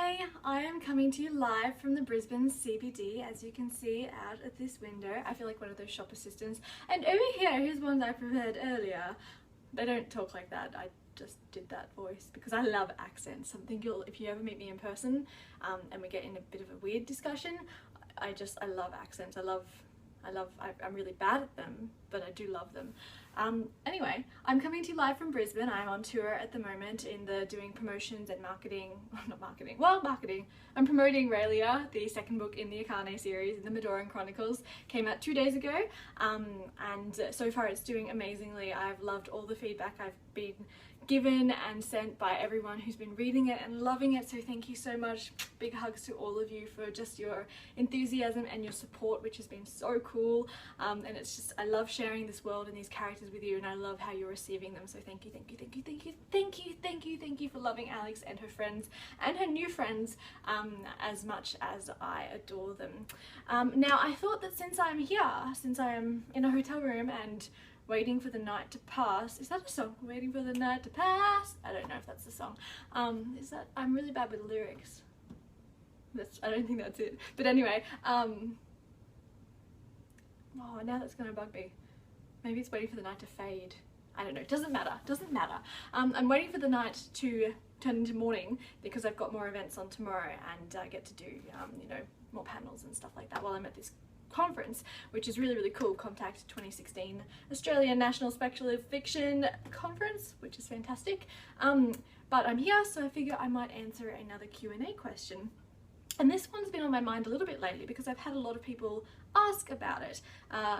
Hi, I am coming to you live from the Brisbane CBD, as you can see out at this window. I feel like one of those shop assistants. And over here, here's one that I prepared earlier. They don't talk like that. I just did that voice because I love accents. I think if you ever meet me in person and we get in a bit of a weird discussion, I love accents. I'm really bad at them, but I do love them. Anyway, I'm coming to you live from Brisbane. I'm on tour at the moment doing promotions and marketing. I'm promoting Raelia, the second book in the Akane series, in the Medoran Chronicles. Came out 2 days ago, and so far it's doing amazingly. I've loved all the feedback I've been given and sent by everyone who's been reading it and loving it, so thank you so much. Big hugs to all of you for just your enthusiasm and your support, which has been so cool, and it's just, I love sharing this world and these characters with you, and I love how you're receiving them, so thank you for loving Alex and her friends and her new friends as much as I adore them. Now I thought that since I am in a hotel room and waiting for the night to pass. Is that a song? Waiting for the night to pass? I don't know if that's the song. I'm really bad with lyrics. I don't think that's it. But anyway, oh, now that's gonna bug me. Maybe it's waiting for the night to fade. I don't know, doesn't matter. I'm waiting for the night to turn into morning because I've got more events on tomorrow, and I get to do, you know, more panels and stuff like that while I'm at this conference, which is really cool. Contact 2016 Australian National Speculative Fiction Conference, which is fantastic. But I'm here, so I figure I might answer another Q&A question. And this one's been on my mind a little bit lately because I've had a lot of people ask about it,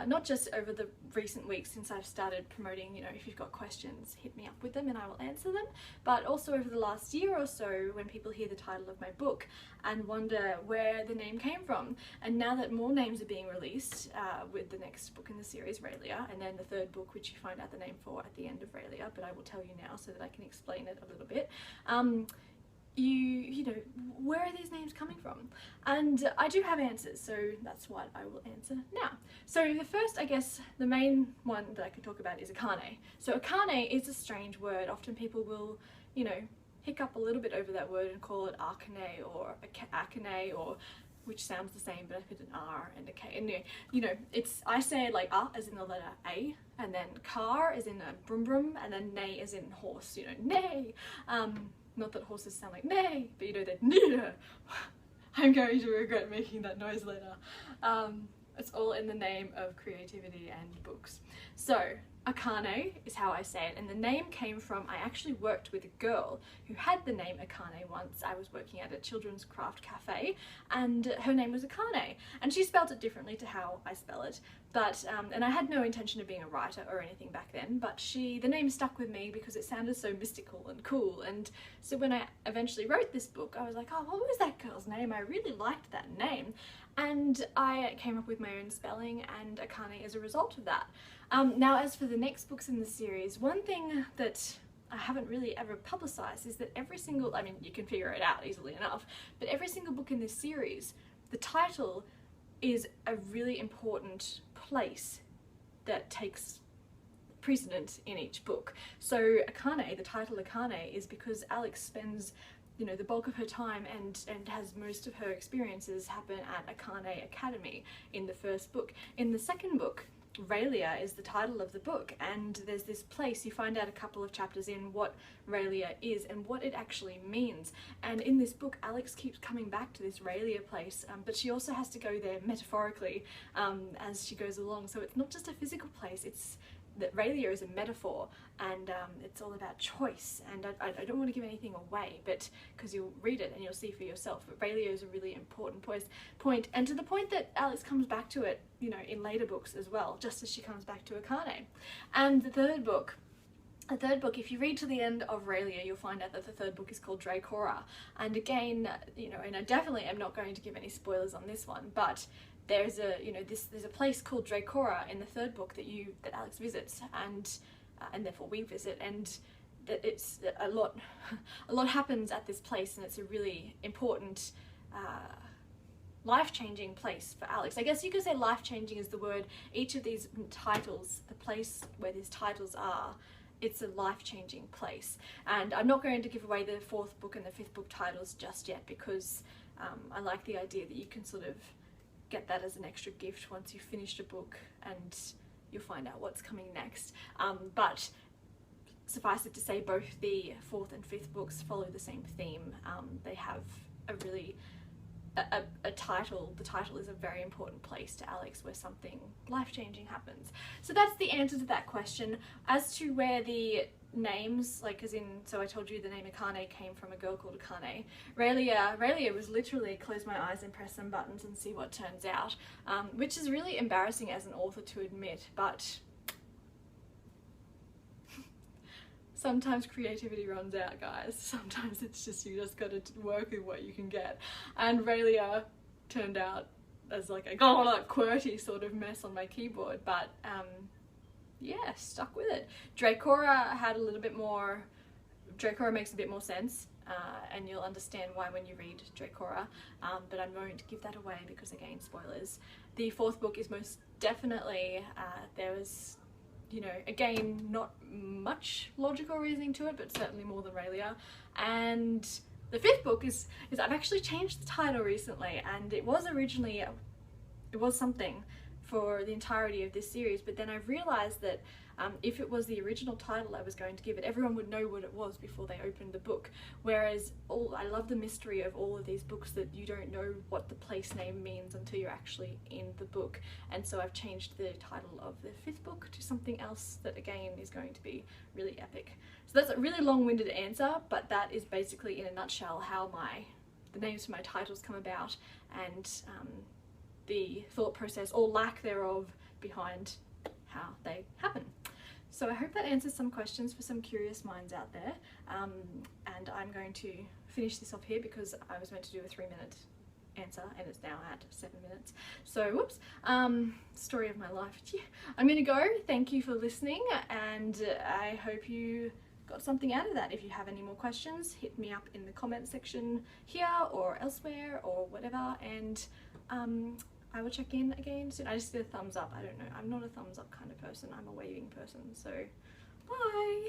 not just over the recent weeks since I've started promoting, you know, if you've got questions, hit me up with them and I will answer them, but also over the last year or so when people hear the title of my book and wonder where the name came from. And now that more names are being released with the next book in the series, Raelia, and then the third book, which you find out the name for at the end of Raelia, but I will tell you now so that I can explain it a little bit. You know, where are these names coming from? And I do have answers, so that's what I will answer now. So the first, I guess, the main one that I can talk about is Akane. So Akane is a strange word. Often people will, you know, hiccup a little bit over that word and call it Akane or Akane, or which sounds the same, but I put an R and a K. And you know, I say it like as in the letter A, and then car as in a brum brum, and then neigh as in horse, you know, neigh. Not that horses sound like neigh, but you know that neigh. I'm going to regret making that noise later. It's all in the name of creativity and books. So Akane is how I say it, and the name came from, I actually worked with a girl who had the name Akane once. I was working at a children's craft cafe, and her name was Akane, and she spelled it differently to how I spell it, but and I had no intention of being a writer or anything back then, but the name stuck with me because it sounded so mystical and cool. And so when I eventually wrote this book, I was like, oh, what was that girl's name? I really liked that name, and I came up with my own spelling and Akane as a result of that. Now, as for the next books in the series, one thing that I haven't really ever publicized is that every single, I mean, you can figure it out easily enough, but every single book in this series, the title is a really important place that takes precedent in each book. So Akane, the title Akane, is because Alex spends, you know, the bulk of her time and has most of her experiences happen at Akane Academy in the first book. In the second book, Raelia is the title of the book, and there's this place, you find out a couple of chapters in what Raelia is and what it actually means. And in this book, Alex keeps coming back to this Raelia place, but she also has to go there metaphorically as she goes along. So it's not just a physical place, it's that Raelia is a metaphor, and it's all about choice. And I don't want to give anything away, but because you'll read it and you'll see for yourself, but Raelia is a really important point, and to the point that Alex comes back to it, you know, in later books as well, just as she comes back to Akane. And the third book, if you read to the end of Raelia, you'll find out that the third book is called Dracora. And again, you know, and I definitely am not going to give any spoilers on this one, but there's a, you know, there's a place called Dracora in the third book that Alex visits, and therefore we visit, and that it's a lot happens at this place, and it's a really important life-changing place for Alex. I guess you could say life-changing is the word. Each of these titles, the place where these titles are, it's a life-changing place. And I'm not going to give away the 4th book and the 5th book titles just yet, because I like the idea that you can sort of get that as an extra gift once you've finished a book and you'll find out what's coming next. But suffice it to say, both the 4th and 5th books follow the same theme. They have a really a title. The title is a very important place to Alex where something life-changing happens. So that's the answer to that question. As to where the names, like as in, so I told you the name Akane came from a girl called Akane. Raylia was literally close my eyes and press some buttons and see what turns out, which is really embarrassing as an author to admit, but sometimes creativity runs out, guys. Sometimes it's just, you just gotta work with what you can get. And Raylia turned out as like a QWERTY sort of mess on my keyboard, but yeah, stuck with it. Dracora had a little bit more, Dracora makes a bit more sense, and you'll understand why when you read Dracora, but I won't give that away because, again, spoilers. The 4th book is most definitely, there was, you know, again, not much logical reasoning to it, but certainly more than Raylia. And the 5th book is I've actually changed the title recently, and it was originally, it was something for the entirety of this series, but then I realised that if it was the original title I was going to give it, everyone would know what it was before they opened the book. Whereas I love the mystery of all of these books, that you don't know what the place name means until you're actually in the book. And so I've changed the title of the 5th book to something else that, again, is going to be really epic. So that's a really long-winded answer, but that is basically, in a nutshell, how the names for my titles come about, and the thought process, or lack thereof, behind how they happen. So I hope that answers some questions for some curious minds out there, and I'm going to finish this off here because I was meant to do a 3-minute answer and it's now at 7 minutes. So whoops, story of my life. I'm gonna go. Thank you for listening, and I hope you got something out of that. If you have any more questions, hit me up in the comment section here or elsewhere or whatever, and I will check in again soon. I just did a thumbs up. I don't know. I'm not a thumbs up kind of person. I'm a waving person. So bye.